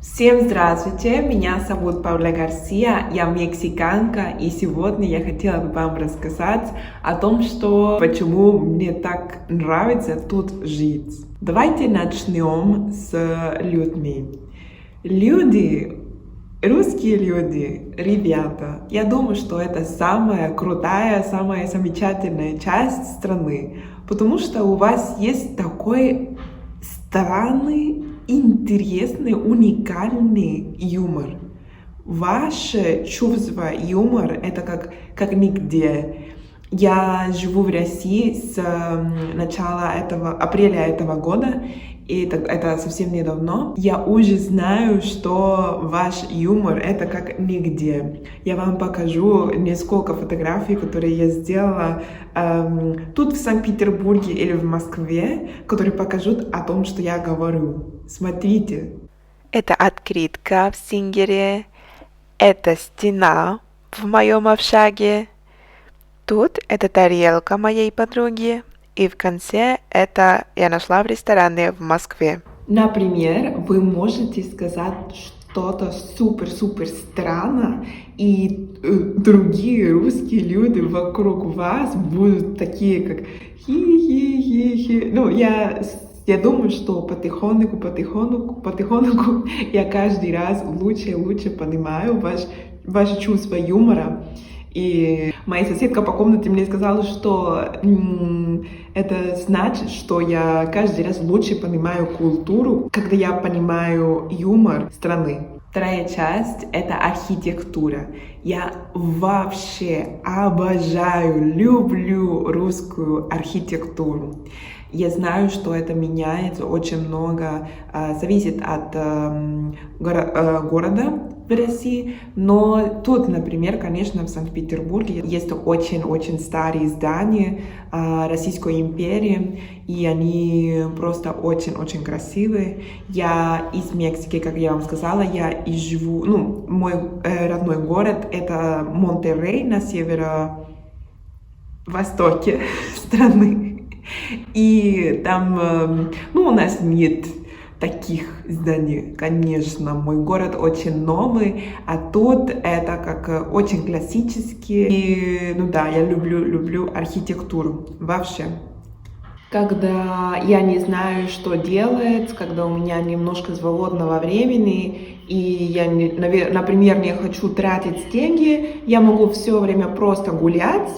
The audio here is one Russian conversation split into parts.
Всем здравствуйте, меня зовут Пауля Гарсия, я мексиканка, и сегодня я хотела бы вам рассказать о том, почему мне так нравится тут жить. Давайте начнем с людьми. Русские люди, ребята, я думаю, что это самая крутая, самая замечательная часть страны, потому что у вас есть такой странный, интересный, уникальный юмор. Ваше чувство юмора — это как нигде. Я живу в России с начала апреля этого года, и это совсем недавно. Я уже знаю, что ваш юмор — это как нигде. Я вам покажу несколько фотографий, которые я сделала тут в Санкт-Петербурге или в Москве, которые покажут о том, что я говорю. Смотрите. Это открытка в Сингере, это стена в моем общаге, тут это тарелка моей подруги, и в конце это я нашла в ресторане в Москве. Например, вы можете сказать что-то супер-супер странно, и другие русские люди вокруг вас будут такие, как хи-хи-хи-хи. Я думаю, что потихоньку я каждый раз лучше и лучше понимаю ваше чувство юмора. И моя соседка по комнате мне сказала, что это значит, что я каждый раз лучше понимаю культуру, когда я понимаю юмор страны. Вторая часть — это архитектура. Я вообще обожаю, люблю русскую архитектуру. Я знаю, что это меняется очень много, зависит от города в России, но тут, например, конечно, в Санкт-Петербурге есть очень-очень старые здания Российской империи, и они просто очень-очень красивые. Я из Мексики, как я вам сказала, я и живу, мой родной город — это Монтеррей на северо-востоке страны. И там, у нас нет таких зданий, конечно. Мой город очень новый, а тут это как очень классический. И, я люблю архитектуру вообще. Когда я не знаю, что делать, когда у меня немножко свободного времени, и я, например, не хочу тратить деньги, я могу все время просто гулять,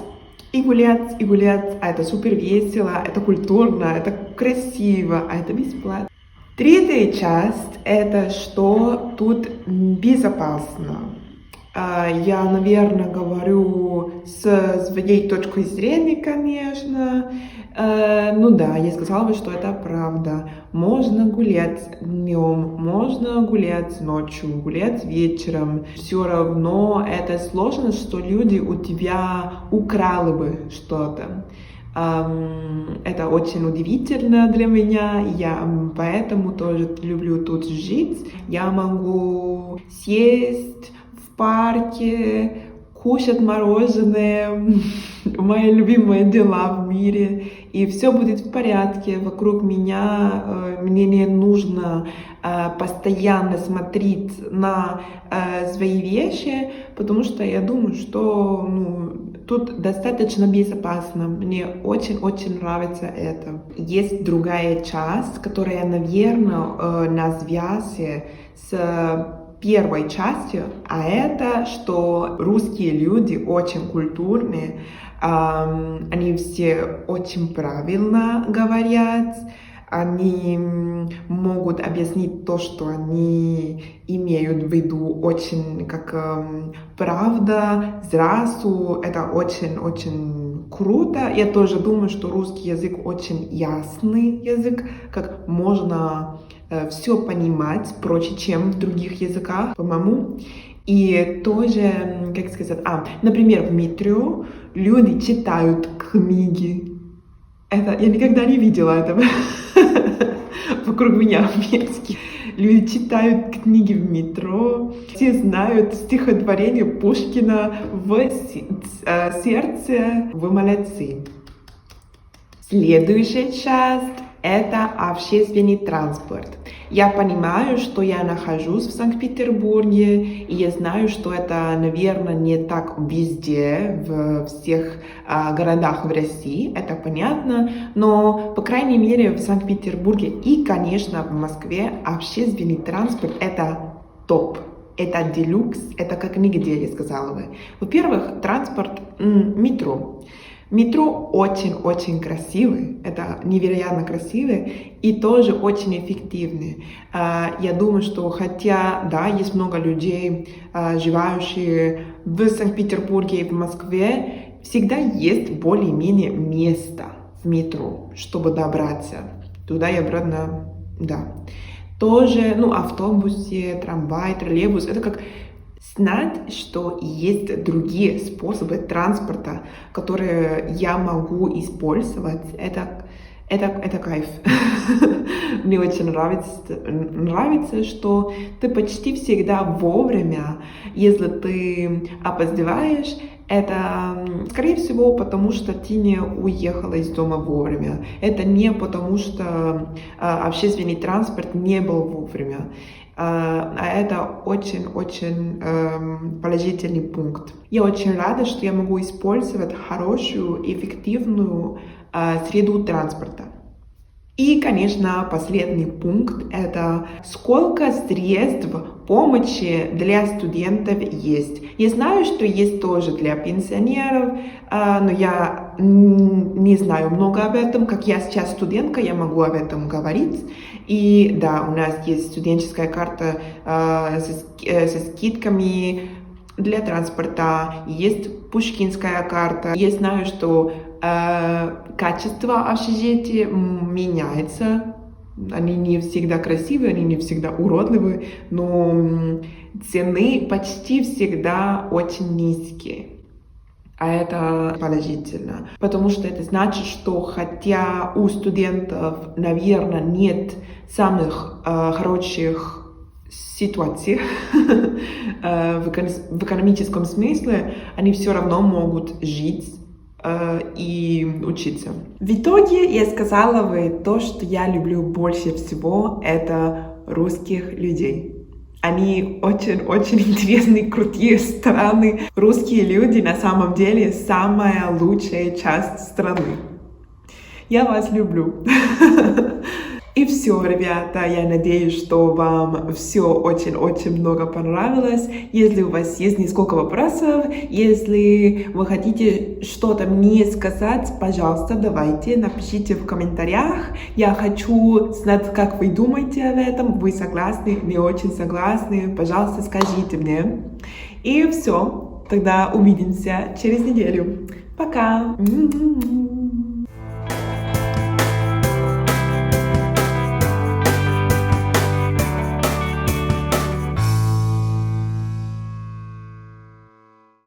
и гулять, а это супер весело, это культурно, это красиво, а это бесплатно. Третья часть — это что тут безопасно. Я, наверное, говорю с своей точки зрения, конечно. Я сказала бы, что это правда. Можно гулять днем, можно гулять ночью, гулять вечером. Все равно это сложно, что люди у тебя украли бы что-то. Это очень удивительно для меня, я поэтому тоже люблю тут жить. Я могу сесть в парке, кушать мороженое, мои любимые дела в мире, и все будет в порядке вокруг меня. Мне не нужно постоянно смотреть на свои вещи, потому что я думаю, что тут достаточно безопасно. Мне очень-очень нравится это. Есть другая часть, которая, наверное, на связи с первой частью, а это, что русские люди очень культурные, они все очень правильно говорят, они могут объяснить то, что они имеют в виду, очень как правда, сразу. Это очень-очень круто. Я тоже думаю, что русский язык очень ясный язык, как можно все понимать проще, чем в других языках, по-моему. И тоже, например, в метро люди читают книги. Я никогда не видела этого вокруг меня в Мексике. Люди читают книги в метро, все знают стихотворение Пушкина в сердце. Вы молодцы. Следующая часть — это общественный транспорт. Я понимаю, что я нахожусь в Санкт-Петербурге, и я знаю, что это, наверное, не так везде, в всех городах в России, это понятно, но, по крайней мере, в Санкт-Петербурге и, конечно, в Москве общественный транспорт — это топ. Это делюкс, это как нигде, я сказала бы. Во-первых, транспорт, метро. Метро очень-очень красивый, это невероятно красивый и тоже очень эффективный. Я думаю, что хотя, да, есть много людей, живущих в Санкт-Петербурге и в Москве, всегда есть более-менее место в метро, чтобы добраться туда и обратно, да. Тоже, автобусе, трамвай, троллейбус, это как знать, что есть другие способы транспорта, которые я могу использовать. Это кайф. Мне очень нравится, что ты почти всегда вовремя. Если ты опаздываешь, это, скорее всего, потому что ты не уехала из дома вовремя. Это не потому, что общественный транспорт не был вовремя. А это очень-очень положительный пункт. Я очень рада, что я могу использовать хорошую, эффективную среду транспорта. И, конечно, последний пункт — это сколько средств помощи для студентов есть. Я знаю, что есть тоже для пенсионеров, но я не знаю много об этом. Как я сейчас студентка, я могу об этом говорить. И да, у нас есть студенческая карта со скидками для транспорта, есть пушкинская карта. Я знаю, что качество общежития меняется. Они не всегда красивые, они не всегда уродливые, но цены почти всегда очень низкие. А это положительно, потому что это значит, что хотя у студентов, наверное, нет самых хороших ситуаций в экономическом смысле, они все равно могут жить и учиться. В итоге я сказала бы то, что я люблю больше всего, это русских людей. Они очень-очень интересные, крутые страны. Русские люди на самом деле самая лучшая часть страны. Я вас люблю. И все, ребята, я надеюсь, что вам все очень-очень много понравилось. Если у вас есть несколько вопросов, если вы хотите что-то мне сказать, пожалуйста, давайте, напишите в комментариях. Я хочу знать, как вы думаете об этом. Вы согласны? Не очень согласны? Пожалуйста, скажите мне. И все, тогда увидимся через неделю. Пока!